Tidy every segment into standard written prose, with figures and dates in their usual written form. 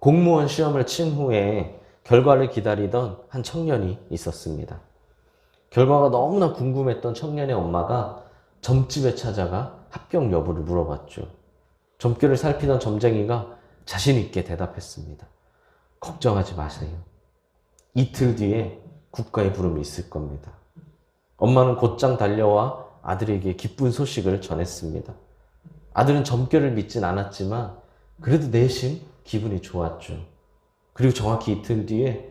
공무원 시험을 친 후에 결과를 기다리던 한 청년이 있었습니다. 결과가 너무나 궁금했던 청년의 엄마가 점집에 찾아가 합격 여부를 물어봤죠. 점괘를 살피던 점쟁이가 자신 있게 대답했습니다. 걱정하지 마세요. 이틀 뒤에 국가의 부름이 있을 겁니다. 엄마는 곧장 달려와 아들에게 기쁜 소식을 전했습니다. 아들은 점괘를 믿진 않았지만 그래도 내심 기분이 좋았죠. 그리고 정확히 이틀 뒤에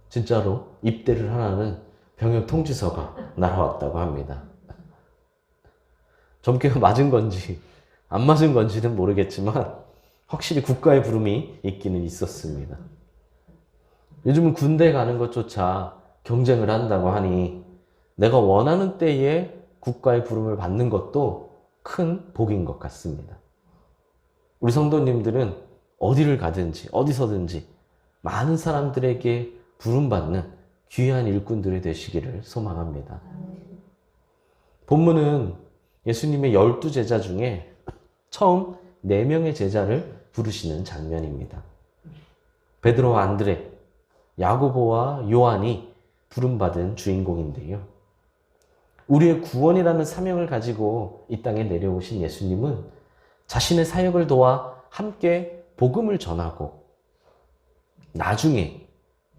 진짜로 입대를 하라는 병역 통지서가 날아왔다고 합니다. 점괘가 맞은 건지 안 맞은 건지는 모르겠지만 확실히 국가의 부름이 있기는 있었습니다. 요즘은 군대 가는 것조차 경쟁을 한다고 하니 내가 원하는 때에 국가의 부름을 받는 것도 큰 복인 것 같습니다. 우리 성도님들은 어디를 가든지 어디서든지 많은 사람들에게 부름받는 귀한 일꾼들이 되시기를 소망합니다. 본문은 예수님의 12제자 중에 처음 4명의 제자를 부르시는 장면입니다. 베드로와 안드레, 야고보와 요한이 부름받은 주인공인데요. 우리의 구원이라는 사명을 가지고 이 땅에 내려오신 예수님은 자신의 사역을 도와 함께 복음을 전하고 나중에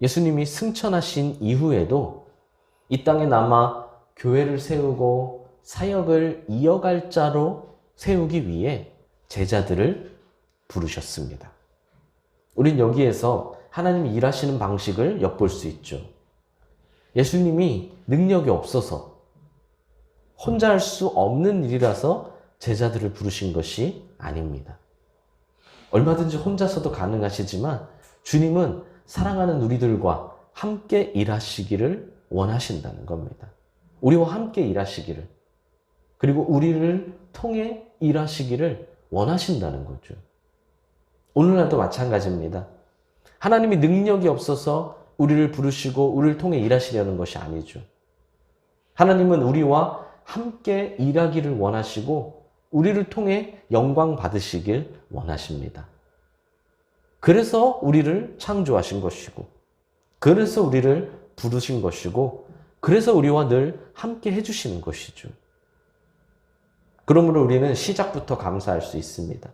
예수님이 승천하신 이후에도 이 땅에 남아 교회를 세우고 사역을 이어갈 자로 세우기 위해 제자들을 부르셨습니다. 우린 여기에서 하나님이 일하시는 방식을 엿볼 수 있죠. 예수님이 능력이 없어서 혼자 할 수 없는 일이라서 제자들을 부르신 것이 아닙니다. 얼마든지 혼자서도 가능하시지만 주님은 사랑하는 우리들과 함께 일하시기를 원하신다는 겁니다. 우리와 함께 일하시기를, 그리고 우리를 통해 일하시기를 원하신다는 거죠. 오늘날도 마찬가지입니다. 하나님이 능력이 없어서 우리를 부르시고 우리를 통해 일하시려는 것이 아니죠. 하나님은 우리와 함께 일하기를 원하시고 우리를 통해 영광 받으시길 원하십니다. 그래서 우리를 창조하신 것이고, 그래서 우리를 부르신 것이고, 그래서 우리와 늘 함께 해주시는 것이죠. 그러므로 우리는 시작부터 감사할 수 있습니다.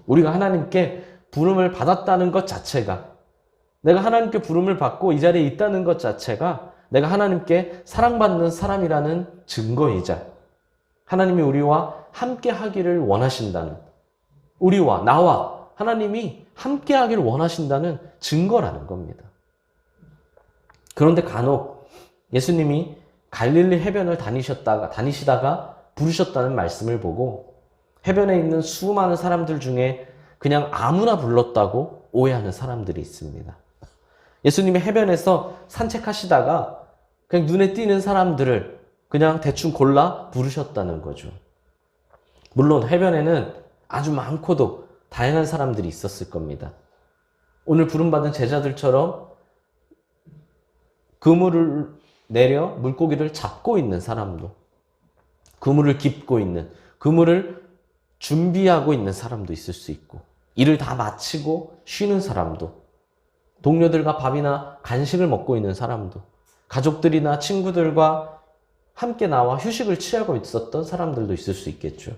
우리가 하나님께 부름을 받았다는 것 자체가, 내가 하나님께 부름을 받고 이 자리에 있다는 것 자체가 내가 하나님께 사랑받는 사람이라는 증거이자, 하나님이 우리와 함께 하기를 원하신다는, 우리와 나와 하나님이 함께 하기를 원하신다는 증거라는 겁니다. 그런데 간혹 예수님이 갈릴리 해변을 다니시다가 부르셨다는 말씀을 보고 해변에 있는 수많은 사람들 중에 그냥 아무나 불렀다고 오해하는 사람들이 있습니다. 예수님이 해변에서 산책하시다가 그냥 눈에 띄는 사람들을 그냥 대충 골라 부르셨다는 거죠. 물론 해변에는 아주 많고도 다양한 사람들이 있었을 겁니다. 오늘 부름받은 제자들처럼 그물을 내려 물고기를 잡고 있는 사람도, 그물을 깁고 있는, 그물을 준비하고 있는 사람도 있을 수 있고, 일을 다 마치고 쉬는 사람도, 동료들과 밥이나 간식을 먹고 있는 사람도, 가족들이나 친구들과 함께 나와 휴식을 취하고 있었던 사람들도 있을 수 있겠죠.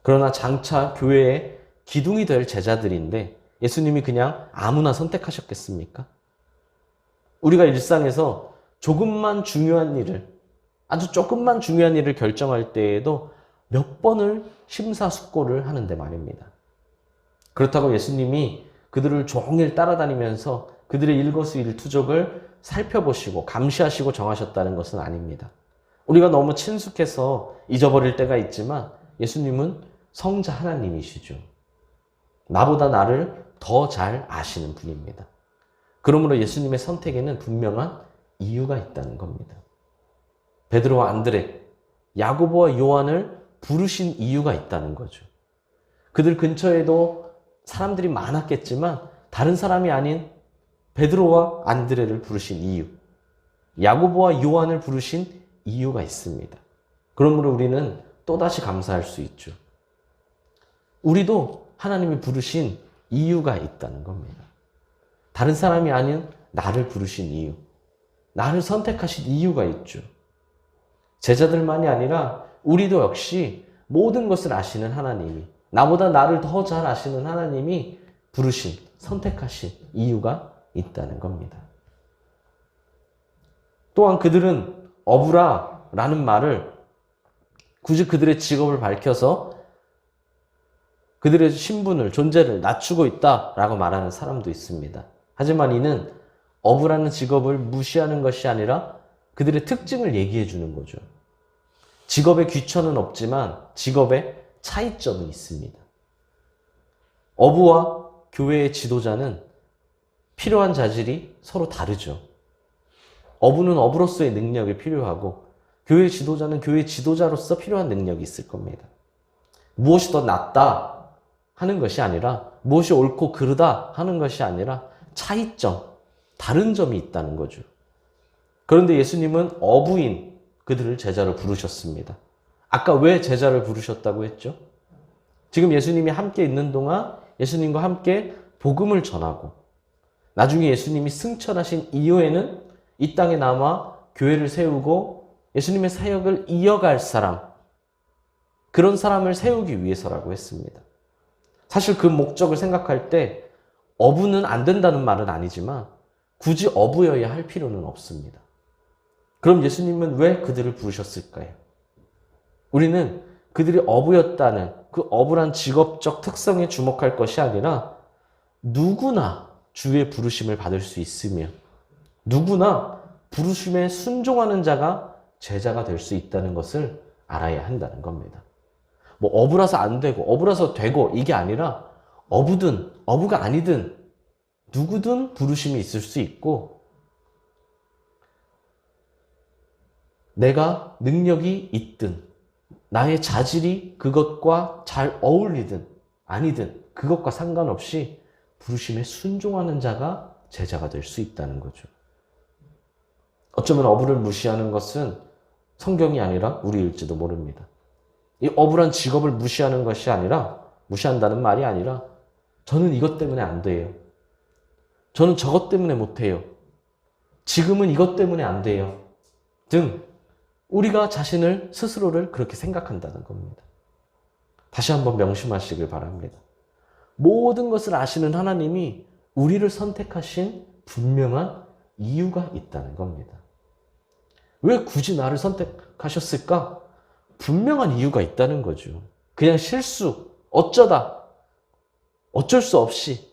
그러나 장차 교회의 기둥이 될 제자들인데 예수님이 그냥 아무나 선택하셨겠습니까? 우리가 일상에서 조금만 중요한 일을, 아주 조금만 중요한 일을 결정할 때에도 몇 번을 심사숙고를 하는데 말입니다. 그렇다고 예수님이 그들을 종일 따라다니면서 그들의 일거수일투족을 살펴보시고 감시하시고 정하셨다는 것은 아닙니다. 우리가 너무 친숙해서 잊어버릴 때가 있지만 예수님은 성자 하나님이시죠. 나보다 나를 더 잘 아시는 분입니다. 그러므로 예수님의 선택에는 분명한 이유가 있다는 겁니다. 베드로와 안드레, 야고보와 요한을 부르신 이유가 있다는 거죠. 그들 근처에도 사람들이 많았겠지만 다른 사람이 아닌 베드로와 안드레를 부르신 이유, 야고보와 요한을 부르신 이유가 있습니다. 그러므로 우리는 또다시 감사할 수 있죠. 우리도 하나님이 부르신 이유가 있다는 겁니다. 다른 사람이 아닌 나를 부르신 이유, 나를 선택하신 이유가 있죠. 제자들만이 아니라 우리도 역시 모든 것을 아시는 하나님이, 나보다 나를 더 잘 아시는 하나님이 부르신, 선택하신 이유가 있다는 겁니다. 또한 그들은 어부라라는 말을 굳이 그들의 직업을 밝혀서 그들의 신분을, 존재를 낮추고 있다라고 말하는 사람도 있습니다. 하지만 이는 어부라는 직업을 무시하는 것이 아니라 그들의 특징을 얘기해 주는 거죠. 직업에 귀천은 없지만 직업에 차이점은 있습니다. 어부와 교회의 지도자는 필요한 자질이 서로 다르죠. 어부는 어부로서의 능력이 필요하고 교회 지도자는 교회 지도자로서 필요한 능력이 있을 겁니다. 무엇이 더 낫다 하는 것이 아니라, 무엇이 옳고 그르다 하는 것이 아니라 차이점, 다른 점이 있다는 거죠. 그런데 예수님은 어부인 그들을 제자로 부르셨습니다. 아까 왜 제자를 부르셨다고 했죠? 지금 예수님이 함께 있는 동안 예수님과 함께 복음을 전하고 나중에 예수님이 승천하신 이후에는 이 땅에 남아 교회를 세우고 예수님의 사역을 이어갈 사람, 그런 사람을 세우기 위해서라고 했습니다. 사실 그 목적을 생각할 때 어부는 안 된다는 말은 아니지만 굳이 어부여야 할 필요는 없습니다. 그럼 예수님은 왜 그들을 부르셨을까요? 우리는 그들이 어부였다는 그 어부란 직업적 특성에 주목할 것이 아니라 누구나 주의 부르심을 받을 수 있으며 누구나 부르심에 순종하는 자가 제자가 될 수 있다는 것을 알아야 한다는 겁니다. 뭐 어부라서 안 되고 어부라서 되고 이게 아니라 어부든 어부가 아니든 누구든 부르심이 있을 수 있고 내가 능력이 있든 나의 자질이 그것과 잘 어울리든 아니든 그것과 상관없이 부르심에 순종하는 자가 제자가 될 수 있다는 거죠. 어쩌면 어부를 무시하는 것은 성경이 아니라 우리일지도 모릅니다. 이 어부란 직업을 무시하는 것이 아니라, 무시한다는 말이 아니라 저는 이것 때문에 안 돼요. 저는 저것 때문에 못 해요. 지금은 이것 때문에 안 돼요. 등 우리가 자신을 스스로를 그렇게 생각한다는 겁니다. 다시 한번 명심하시길 바랍니다. 모든 것을 아시는 하나님이 우리를 선택하신 분명한 이유가 있다는 겁니다. 왜 굳이 나를 선택하셨을까? 분명한 이유가 있다는 거죠. 그냥 실수, 어쩌다, 어쩔 수 없이,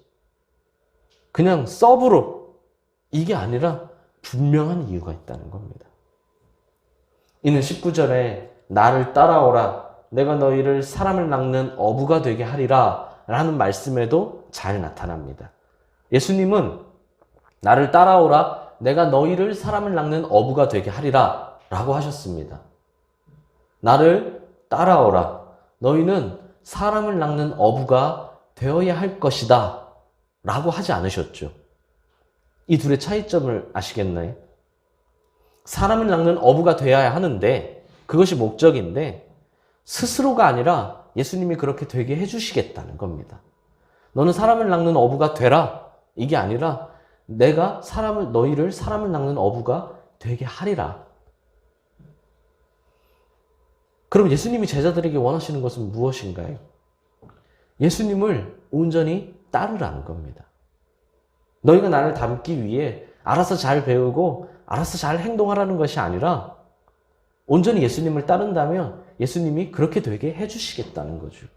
그냥 서브로, 이게 아니라 분명한 이유가 있다는 겁니다. 이는 19절에 나를 따라오라, 내가 너희를 사람을 낚는 어부가 되게 하리라 라는 말씀에도 잘 나타납니다. 예수님은 나를 따라오라, 내가 너희를 사람을 낚는 어부가 되게 하리라 라고 하셨습니다. 나를 따라오라, 너희는 사람을 낚는 어부가 되어야 할 것이다 라고 하지 않으셨죠. 이 둘의 차이점을 아시겠나요? 사람을 낚는 어부가 되어야 하는데 그것이 목적인데 스스로가 아니라 예수님이 그렇게 되게 해주시겠다는 겁니다. 너는 사람을 낚는 어부가 되라, 이게 아니라 내가 너희를 사람을 낚는 어부가 되게 하리라. 그럼 예수님이 제자들에게 원하시는 것은 무엇인가요? 예수님을 온전히 따르라는 겁니다. 너희가 나를 닮기 위해 알아서 잘 배우고 알아서 잘 행동하라는 것이 아니라 온전히 예수님을 따른다면 예수님이 그렇게 되게 해주시겠다는 거죠.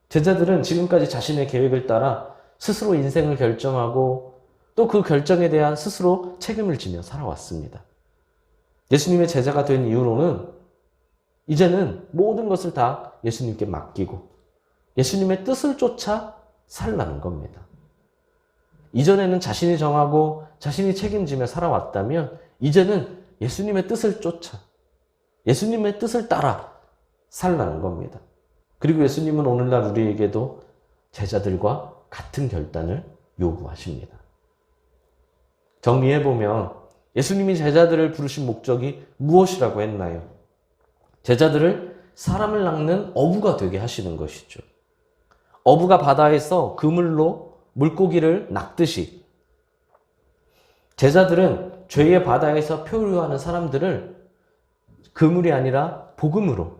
제자들은 지금까지 자신의 계획을 따라 스스로 인생을 결정하고 또 그 결정에 대한 스스로 책임을 지며 살아왔습니다. 예수님의 제자가 된 이후로는 이제는 모든 것을 다 예수님께 맡기고 예수님의 뜻을 쫓아 살라는 겁니다. 이전에는 자신이 정하고 자신이 책임지며 살아왔다면 이제는 예수님의 뜻을 쫓아 예수님의 뜻을 따라 살라는 겁니다. 그리고 예수님은 오늘날 우리에게도 제자들과 같은 결단을 요구하십니다. 정리해보면 예수님이 제자들을 부르신 목적이 무엇이라고 했나요? 제자들을 사람을 낚는 어부가 되게 하시는 것이죠. 어부가 바다에서 그물로 물고기를 낚듯이 제자들은 죄의 바다에서 표류하는 사람들을 그물이 아니라 복음으로,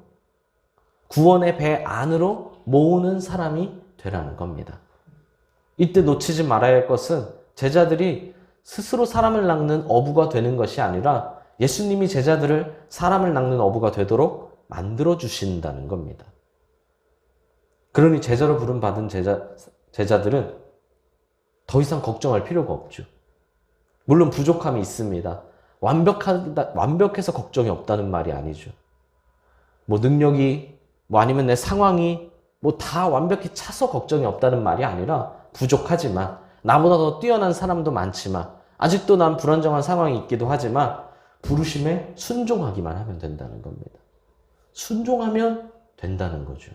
구원의 배 안으로 모으는 사람이 되라는 겁니다. 이때 놓치지 말아야 할 것은 제자들이 스스로 사람을 낚는 어부가 되는 것이 아니라 예수님이 제자들을 사람을 낚는 어부가 되도록 만들어 주신다는 겁니다. 그러니 제자로 부름받은 제자들은 더 이상 걱정할 필요가 없죠. 물론 부족함이 있습니다. 완벽해서 걱정이 없다는 말이 아니죠. 뭐 능력이, 뭐 아니면 내 상황이 뭐 다 완벽히 차서 걱정이 없다는 말이 아니라 부족하지만, 나보다 더 뛰어난 사람도 많지만, 아직도 난 불안정한 상황이 있기도 하지만 부르심에 순종하기만 하면 된다는 겁니다. 순종하면 된다는 거죠.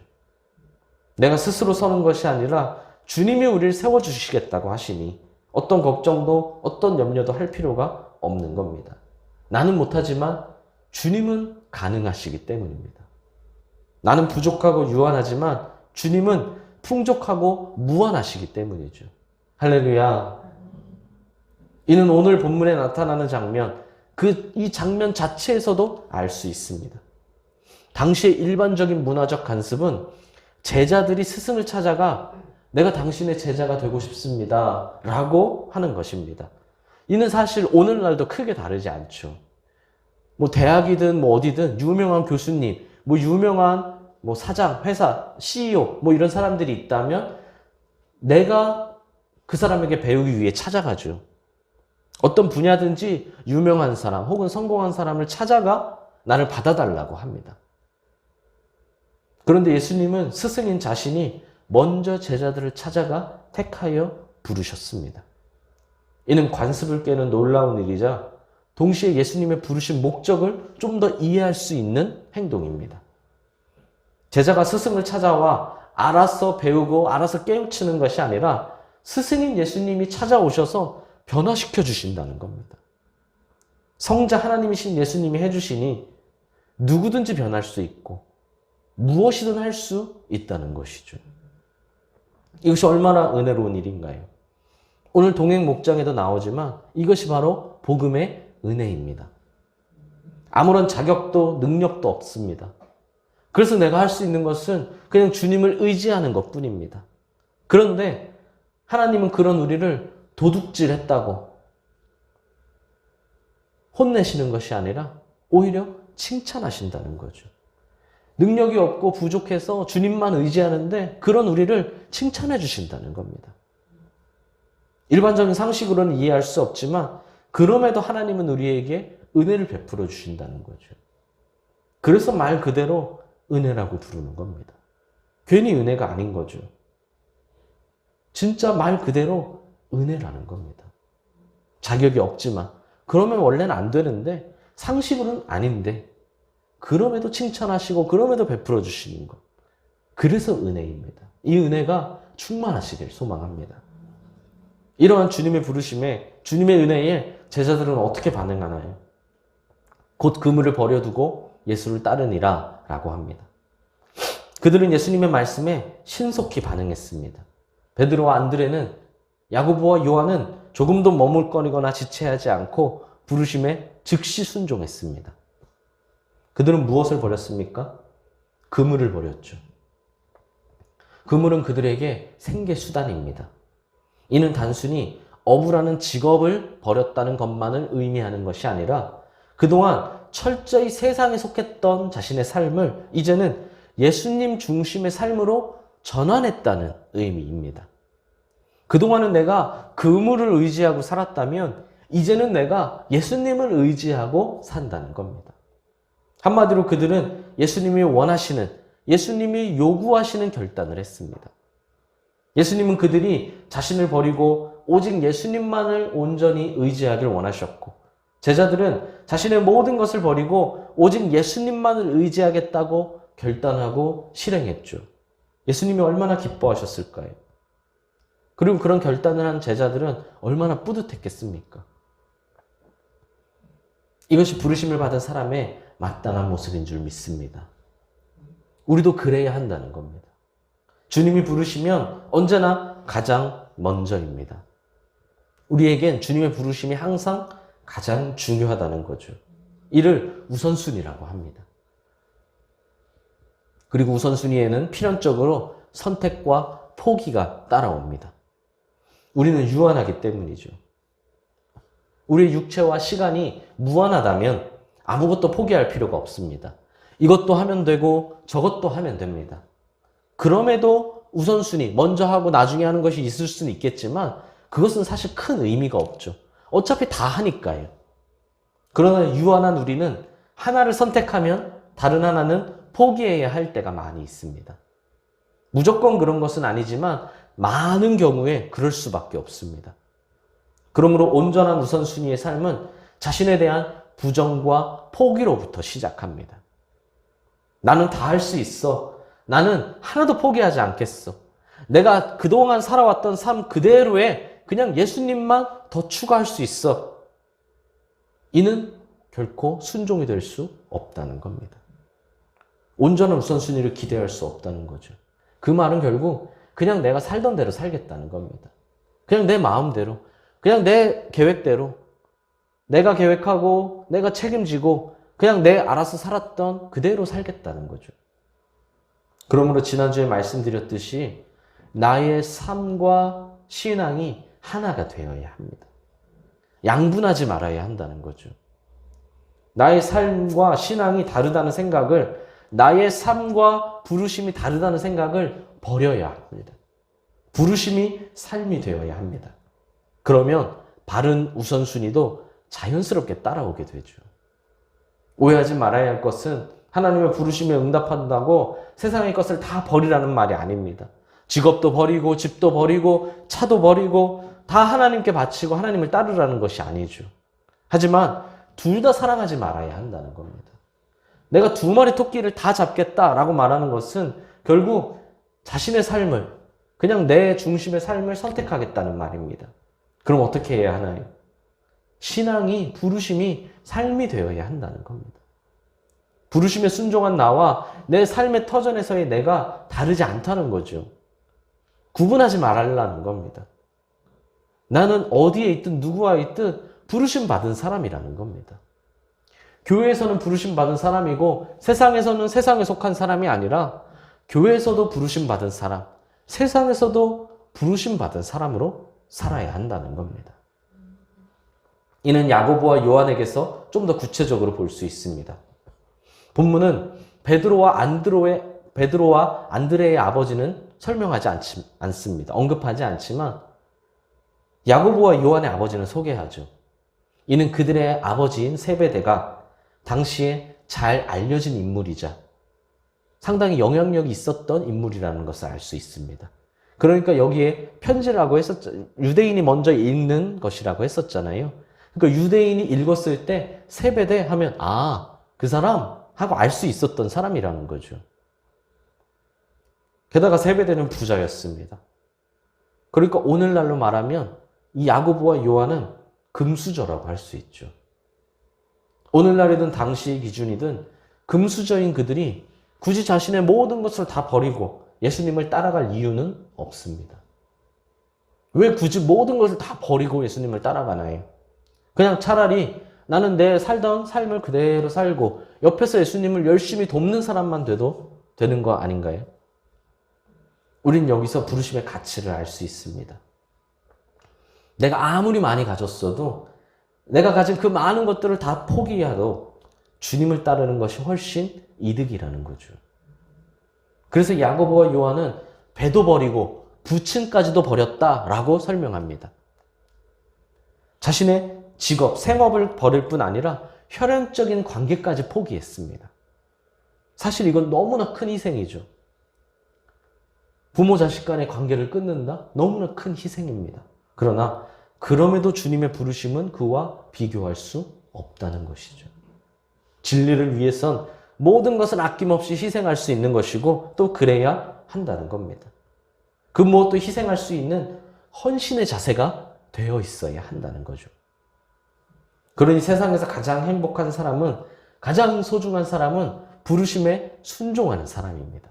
내가 스스로 서는 것이 아니라 주님이 우리를 세워주시겠다고 하시니 어떤 걱정도 어떤 염려도 할 필요가 없는 겁니다. 나는 못하지만 주님은 가능하시기 때문입니다. 나는 부족하고 유한하지만 주님은 풍족하고 무한하시기 때문이죠. 할렐루야. 이는 오늘 본문에 나타나는 장면, 이 장면 자체에서도 알 수 있습니다. 당시의 일반적인 문화적 관습은 제자들이 스승을 찾아가 내가 당신의 제자가 되고 싶습니다 라고 하는 것입니다. 이는 사실 오늘날도 크게 다르지 않죠. 뭐 대학이든 뭐 어디든 유명한 교수님, 뭐 유명한 뭐 사장, 회사, CEO 뭐 이런 사람들이 있다면 내가 그 사람에게 배우기 위해 찾아가죠. 어떤 분야든지 유명한 사람 혹은 성공한 사람을 찾아가 나를 받아달라고 합니다. 그런데 예수님은 스승인 자신이 먼저 제자들을 찾아가 택하여 부르셨습니다. 이는 관습을 깨는 놀라운 일이자 동시에 예수님의 부르신 목적을 좀 더 이해할 수 있는 행동입니다. 제자가 스승을 찾아와 알아서 배우고 알아서 깨우치는 것이 아니라 스승인 예수님이 찾아오셔서 변화시켜 주신다는 겁니다. 성자 하나님이신 예수님이 해주시니 누구든지 변할 수 있고 무엇이든 할 수 있다는 것이죠. 이것이 얼마나 은혜로운 일인가요? 오늘 동행 목장에도 나오지만 이것이 바로 복음의 은혜입니다. 아무런 자격도 능력도 없습니다. 그래서 내가 할 수 있는 것은 그냥 주님을 의지하는 것뿐입니다. 그런데 하나님은 그런 우리를 도둑질했다고 혼내시는 것이 아니라 오히려 칭찬하신다는 거죠. 능력이 없고 부족해서 주님만 의지하는데 그런 우리를 칭찬해 주신다는 겁니다. 일반적인 상식으로는 이해할 수 없지만 그럼에도 하나님은 우리에게 은혜를 베풀어 주신다는 거죠. 그래서 말 그대로 은혜라고 부르는 겁니다. 괜히 은혜가 아닌 거죠. 진짜 말 그대로 은혜라는 겁니다. 자격이 없지만, 그러면 원래는 안 되는데 상식으로는 아닌데 그럼에도 칭찬하시고 그럼에도 베풀어 주시는 것. 그래서 은혜입니다. 이 은혜가 충만하시길 소망합니다. 이러한 주님의 부르심에, 주님의 은혜에 제자들은 어떻게 반응하나요? 곧 그물을 버려두고 예수를 따르니라 라고 합니다. 그들은 예수님의 말씀에 신속히 반응했습니다. 베드로와 안드레는, 야고보와 요한은 조금도 머물거리거나 지체하지 않고 부르심에 즉시 순종했습니다. 그들은 무엇을 버렸습니까? 그물을 버렸죠. 그물은 그들에게 생계수단입니다. 이는 단순히 어부라는 직업을 버렸다는 것만을 의미하는 것이 아니라 그동안 철저히 세상에 속했던 자신의 삶을 이제는 예수님 중심의 삶으로 전환했다는 의미입니다. 그동안은 내가 그물을 의지하고 살았다면 이제는 내가 예수님을 의지하고 산다는 겁니다. 한마디로 그들은 예수님이 원하시는, 예수님이 요구하시는 결단을 했습니다. 예수님은 그들이 자신을 버리고 오직 예수님만을 온전히 의지하길 원하셨고, 제자들은 자신의 모든 것을 버리고 오직 예수님만을 의지하겠다고 결단하고 실행했죠. 예수님이 얼마나 기뻐하셨을까요? 그리고 그런 결단을 한 제자들은 얼마나 뿌듯했겠습니까? 이것이 부르심을 받은 사람의 마땅한 모습인 줄 믿습니다. 우리도 그래야 한다는 겁니다. 주님이 부르시면 언제나 가장 먼저입니다. 우리에겐 주님의 부르심이 항상 가장 중요하다는 거죠. 이를 우선순위라고 합니다. 그리고 우선순위에는 필연적으로 선택과 포기가 따라옵니다. 우리는 유한하기 때문이죠. 우리의 육체와 시간이 무한하다면 아무것도 포기할 필요가 없습니다. 이것도 하면 되고 저것도 하면 됩니다. 그럼에도 우선순위, 먼저 하고 나중에 하는 것이 있을 수는 있겠지만 그것은 사실 큰 의미가 없죠. 어차피 다 하니까요. 그러나 유한한 우리는 하나를 선택하면 다른 하나는 포기해야 할 때가 많이 있습니다. 무조건 그런 것은 아니지만 많은 경우에 그럴 수밖에 없습니다. 그러므로 온전한 우선순위의 삶은 자신에 대한 부정과 포기로부터 시작합니다. 나는 다 할 수 있어. 나는 하나도 포기하지 않겠어. 내가 그동안 살아왔던 삶 그대로에 그냥 예수님만 더 추가할 수 있어. 이는 결코 순종이 될 수 없다는 겁니다. 온전한 우선순위를 기대할 수 없다는 거죠. 그 말은 결국 그냥 내가 살던 대로 살겠다는 겁니다. 그냥 내 마음대로, 그냥 내 계획대로, 내가 계획하고 내가 책임지고 그냥 내 알아서 살았던 그대로 살겠다는 거죠. 그러므로 지난주에 말씀드렸듯이 나의 삶과 신앙이 하나가 되어야 합니다. 양분하지 말아야 한다는 거죠. 나의 삶과 신앙이 다르다는 생각을, 나의 삶과 부르심이 다르다는 생각을 버려야 합니다. 부르심이 삶이 되어야 합니다. 그러면 바른 우선순위도 자연스럽게 따라오게 되죠. 오해하지 말아야 할 것은 하나님의 부르심에 응답한다고 세상의 것을 다 버리라는 말이 아닙니다. 직업도 버리고 집도 버리고 차도 버리고 다 하나님께 바치고 하나님을 따르라는 것이 아니죠. 하지만 둘 다 사랑하지 말아야 한다는 겁니다. 내가 두 마리 토끼를 다 잡겠다라고 말하는 것은 결국 자신의 삶을, 그냥 내 중심의 삶을 선택하겠다는 말입니다. 그럼 어떻게 해야 하나요? 신앙이, 부르심이 삶이 되어야 한다는 겁니다. 부르심에 순종한 나와 내 삶의 터전에서의 내가 다르지 않다는 거죠. 구분하지 말라는 겁니다. 나는 어디에 있든 누구와 있든 부르심 받은 사람이라는 겁니다. 교회에서는 부르심 받은 사람이고 세상에서는 세상에 속한 사람이 아니라 교회에서도 부르심 받은 사람, 세상에서도 부르심 받은 사람으로 살아야 한다는 겁니다. 이는 야고보와 요한에게서 좀 더 구체적으로 볼 수 있습니다. 본문은 베드로와 안드레의 아버지는 설명하지 않습니다. 언급하지 않지만 야고보와 요한의 아버지는 소개하죠. 이는 그들의 아버지인 세베대가 당시에 잘 알려진 인물이자 상당히 영향력이 있었던 인물이라는 것을 알 수 있습니다. 그러니까 여기에 편지라고 했었죠. 유대인이 먼저 읽는 것이라고 했었잖아요. 그러니까 유대인이 읽었을 때 세베대 하면 그 사람 하고 알 수 있었던 사람이라는 거죠. 게다가 세베대는 부자였습니다. 그러니까 오늘날로 말하면 이 야고보와 요한은 금수저라고 할 수 있죠. 오늘날이든 당시의 기준이든 금수저인 그들이 굳이 자신의 모든 것을 다 버리고 예수님을 따라갈 이유는 없습니다. 왜 굳이 모든 것을 다 버리고 예수님을 따라가나요? 그냥 차라리 나는 내 살던 삶을 그대로 살고 옆에서 예수님을 열심히 돕는 사람만 돼도 되는 거 아닌가요? 우린 여기서 부르심의 가치를 알 수 있습니다. 내가 아무리 많이 가졌어도 내가 가진 그 많은 것들을 다 포기해도 주님을 따르는 것이 훨씬 이득이라는 거죠. 그래서 야고보와 요한은 배도 버리고 부친까지도 버렸다라고 설명합니다. 자신의 직업, 생업을 버릴 뿐 아니라 혈연적인 관계까지 포기했습니다. 사실 이건 너무나 큰 희생이죠. 부모 자식 간의 관계를 끊는다? 너무나 큰 희생입니다. 그러나 그럼에도 주님의 부르심은 그와 비교할 수 없다는 것이죠. 진리를 위해선 모든 것을 아낌없이 희생할 수 있는 것이고 또 그래야 한다는 겁니다. 그 무엇도 희생할 수 있는 헌신의 자세가 되어 있어야 한다는 거죠. 그러니 세상에서 가장 행복한 사람은, 가장 소중한 사람은 부르심에 순종하는 사람입니다.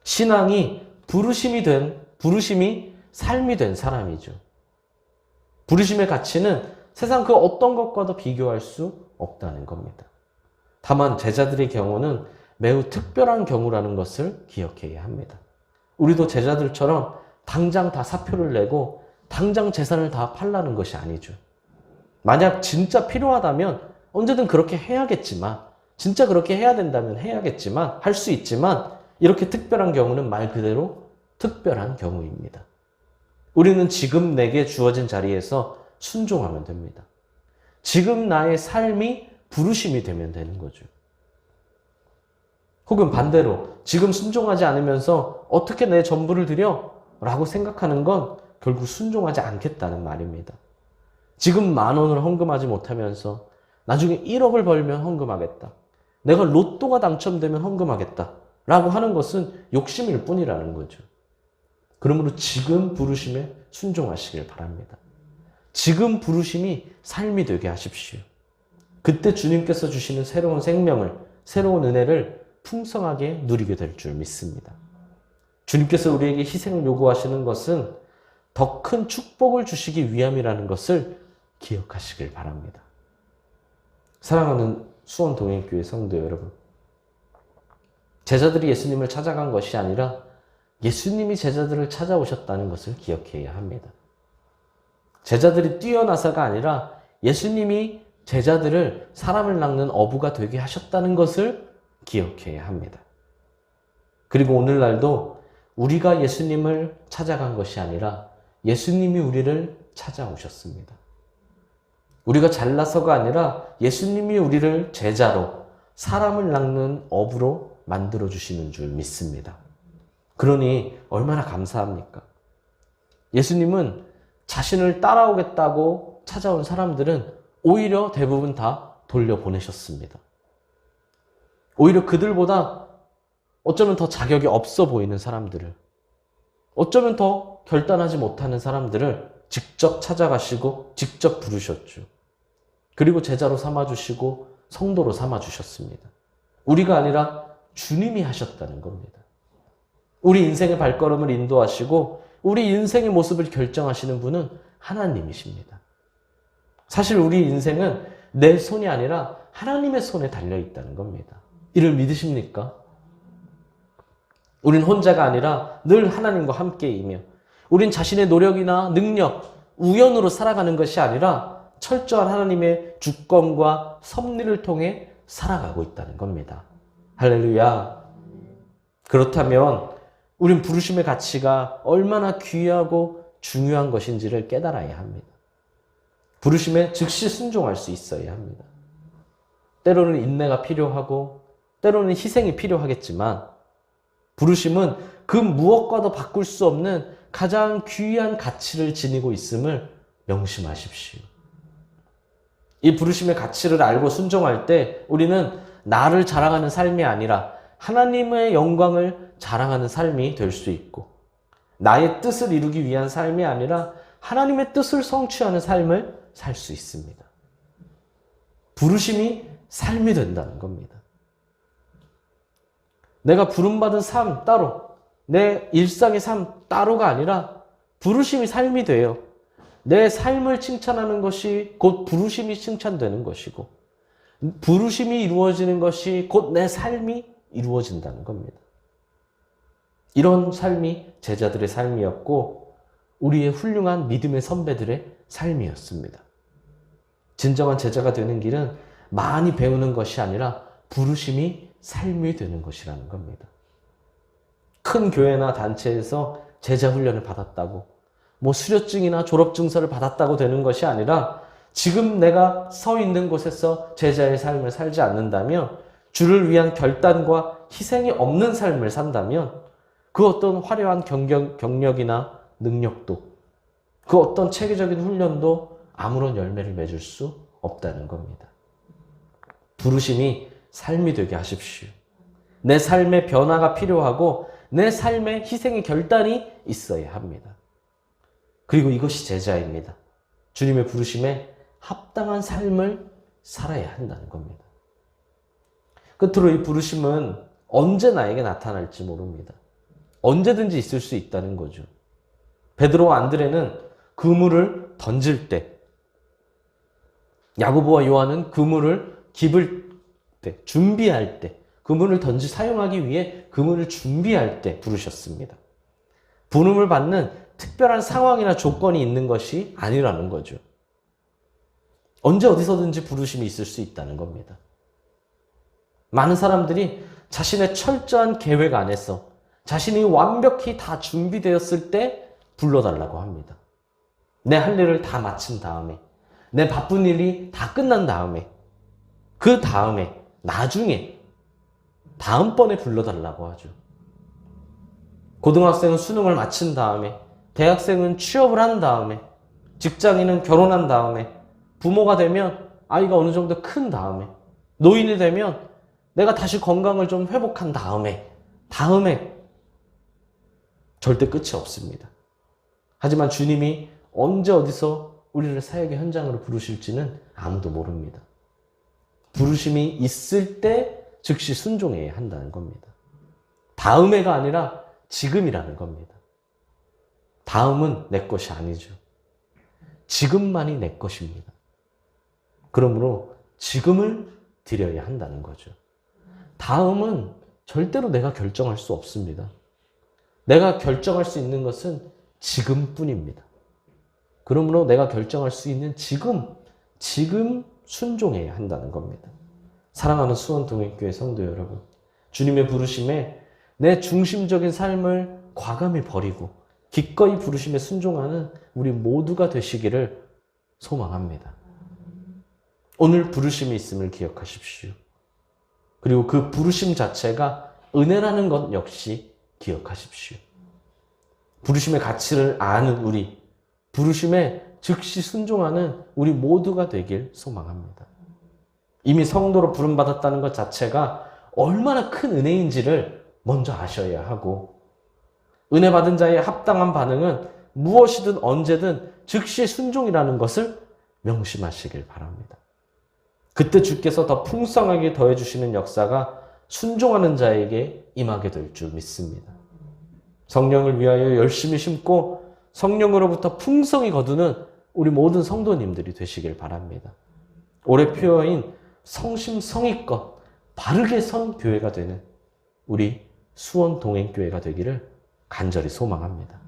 신앙이 부르심이 삶이 된 사람이죠. 부르심의 가치는 세상 그 어떤 것과도 비교할 수 없다는 겁니다. 다만 제자들의 경우는 매우 특별한 경우라는 것을 기억해야 합니다. 우리도 제자들처럼 당장 다 사표를 내고 당장 재산을 다 팔라는 것이 아니죠. 만약 진짜 필요하다면 언제든 그렇게 해야겠지만, 진짜 그렇게 해야 된다면 해야겠지만, 할 수 있지만, 이렇게 특별한 경우는 말 그대로 특별한 경우입니다. 우리는 지금 내게 주어진 자리에서 순종하면 됩니다. 지금 나의 삶이 부르심이 되면 되는 거죠. 혹은 반대로 지금 순종하지 않으면서 어떻게 내 전부를 드려? 라고 생각하는 건 결국 순종하지 않겠다는 말입니다. 지금 10,000원을 헌금하지 못하면서 나중에 1억을 벌면 헌금하겠다. 내가 로또가 당첨되면 헌금하겠다. 라고 하는 것은 욕심일 뿐이라는 거죠. 그러므로 지금 부르심에 순종하시길 바랍니다. 지금 부르심이 삶이 되게 하십시오. 그때 주님께서 주시는 새로운 생명을, 새로운 은혜를 풍성하게 누리게 될 줄 믿습니다. 주님께서 우리에게 희생을 요구하시는 것은 더 큰 축복을 주시기 위함이라는 것을 기억하시길 바랍니다. 사랑하는 수원동행교회 성도 여러분, 제자들이 예수님을 찾아간 것이 아니라 예수님이 제자들을 찾아오셨다는 것을 기억해야 합니다. 제자들이 뛰어나서가 아니라 예수님이 제자들을 사람을 낚는 어부가 되게 하셨다는 것을 기억해야 합니다. 그리고 오늘날도 우리가 예수님을 찾아간 것이 아니라 예수님이 우리를 찾아오셨습니다. 우리가 잘나서가 아니라 예수님이 우리를 제자로, 사람을 낚는 어부로 만들어주시는 줄 믿습니다. 그러니 얼마나 감사합니까? 예수님은 자신을 따라오겠다고 찾아온 사람들은 오히려 대부분 다 돌려보내셨습니다. 오히려 그들보다 어쩌면 더 자격이 없어 보이는 사람들을, 어쩌면 더 결단하지 못하는 사람들을 직접 찾아가시고 직접 부르셨죠. 그리고 제자로 삼아주시고 성도로 삼아주셨습니다. 우리가 아니라 주님이 하셨다는 겁니다. 우리 인생의 발걸음을 인도하시고 우리 인생의 모습을 결정하시는 분은 하나님이십니다. 사실 우리 인생은 내 손이 아니라 하나님의 손에 달려있다는 겁니다. 이를 믿으십니까? 우린 혼자가 아니라 늘 하나님과 함께이며 우린 자신의 노력이나 능력, 우연으로 살아가는 것이 아니라 철저한 하나님의 주권과 섭리를 통해 살아가고 있다는 겁니다. 할렐루야. 그렇다면 우린 부르심의 가치가 얼마나 귀하고 중요한 것인지를 깨달아야 합니다. 부르심에 즉시 순종할 수 있어야 합니다. 때로는 인내가 필요하고 때로는 희생이 필요하겠지만 부르심은 그 무엇과도 바꿀 수 없는 가장 귀한 가치를 지니고 있음을 명심하십시오. 이 부르심의 가치를 알고 순종할 때 우리는 나를 자랑하는 삶이 아니라 하나님의 영광을 자랑하는 삶이 될 수 있고, 나의 뜻을 이루기 위한 삶이 아니라 하나님의 뜻을 성취하는 삶을 살 수 있습니다. 부르심이 삶이 된다는 겁니다. 내가 부름받은 삶 따로, 내 일상의 삶 따로가 아니라 부르심이 삶이 돼요. 내 삶을 칭찬하는 것이 곧 부르심이 칭찬되는 것이고, 부르심이 이루어지는 것이 곧 내 삶이 이루어진다는 겁니다. 이런 삶이 제자들의 삶이었고 우리의 훌륭한 믿음의 선배들의 삶이었습니다. 진정한 제자가 되는 길은 많이 배우는 것이 아니라 부르심이 삶이 되는 것이라는 겁니다. 큰 교회나 단체에서 제자 훈련을 받았다고, 수료증이나 졸업증서를 받았다고 되는 것이 아니라 지금 내가 서 있는 곳에서 제자의 삶을 살지 않는다면, 주를 위한 결단과 희생이 없는 삶을 산다면 그 어떤 화려한 경력이나 능력도, 그 어떤 체계적인 훈련도 아무런 열매를 맺을 수 없다는 겁니다. 부르심이 삶이 되게 하십시오. 내 삶의 변화가 필요하고 내 삶의 희생의 결단이 있어야 합니다. 그리고 이것이 제자입니다. 주님의 부르심에 합당한 삶을 살아야 한다는 겁니다. 끝으로 이 부르심은 언제 나에게 나타날지 모릅니다. 언제든지 있을 수 있다는 거죠. 베드로와 안드레는 그물을 던질 때, 야고보와 요한은 그물을 깁을 때, 준비할 때, 그물을 사용하기 위해 그물을 준비할 때 부르셨습니다. 부름을 받는 특별한 상황이나 조건이 있는 것이 아니라는 거죠. 언제 어디서든지 부르심이 있을 수 있다는 겁니다. 많은 사람들이 자신의 철저한 계획 안에서 자신이 완벽히 다 준비되었을 때 불러달라고 합니다. 내 할 일을 다 마친 다음에, 내 바쁜 일이 다 끝난 다음에, 그 다음에, 나중에, 다음번에 불러달라고 하죠. 고등학생은 수능을 마친 다음에, 대학생은 취업을 한 다음에, 직장인은 결혼한 다음에, 부모가 되면 아이가 어느 정도 큰 다음에, 노인이 되면 내가 다시 건강을 좀 회복한 다음에 절대 끝이 없습니다. 하지만 주님이 언제 어디서 우리를 사역의 현장으로 부르실지는 아무도 모릅니다. 부르심이 있을 때 즉시 순종해야 한다는 겁니다. 다음에가 아니라 지금이라는 겁니다. 다음은 내 것이 아니죠. 지금만이 내 것입니다. 그러므로 지금을 드려야 한다는 거죠. 다음은 절대로 내가 결정할 수 없습니다. 내가 결정할 수 있는 것은 지금뿐입니다. 그러므로 내가 결정할 수 있는 지금 순종해야 한다는 겁니다. 사랑하는 수원동행교회 성도 여러분, 주님의 부르심에 내 중심적인 삶을 과감히 버리고 기꺼이 부르심에 순종하는 우리 모두가 되시기를 소망합니다. 오늘 부르심이 있음을 기억하십시오. 그리고 그 부르심 자체가 은혜라는 것 역시 기억하십시오. 부르심의 가치를 아는 우리, 부르심에 즉시 순종하는 우리 모두가 되길 소망합니다. 이미 성도로 부름받았다는 것 자체가 얼마나 큰 은혜인지를 먼저 아셔야 하고, 은혜 받은 자의 합당한 반응은 무엇이든 언제든 즉시 순종이라는 것을 명심하시길 바랍니다. 그때 주께서 더 풍성하게 더해주시는 역사가 순종하는 자에게 임하게 될 줄 믿습니다. 성령을 위하여 열심히 심고 성령으로부터 풍성히 거두는 우리 모든 성도님들이 되시길 바랍니다. 올해 표어인 성심성의껏 바르게 선 교회가 되는 우리 수원동행교회가 되기를 간절히 소망합니다.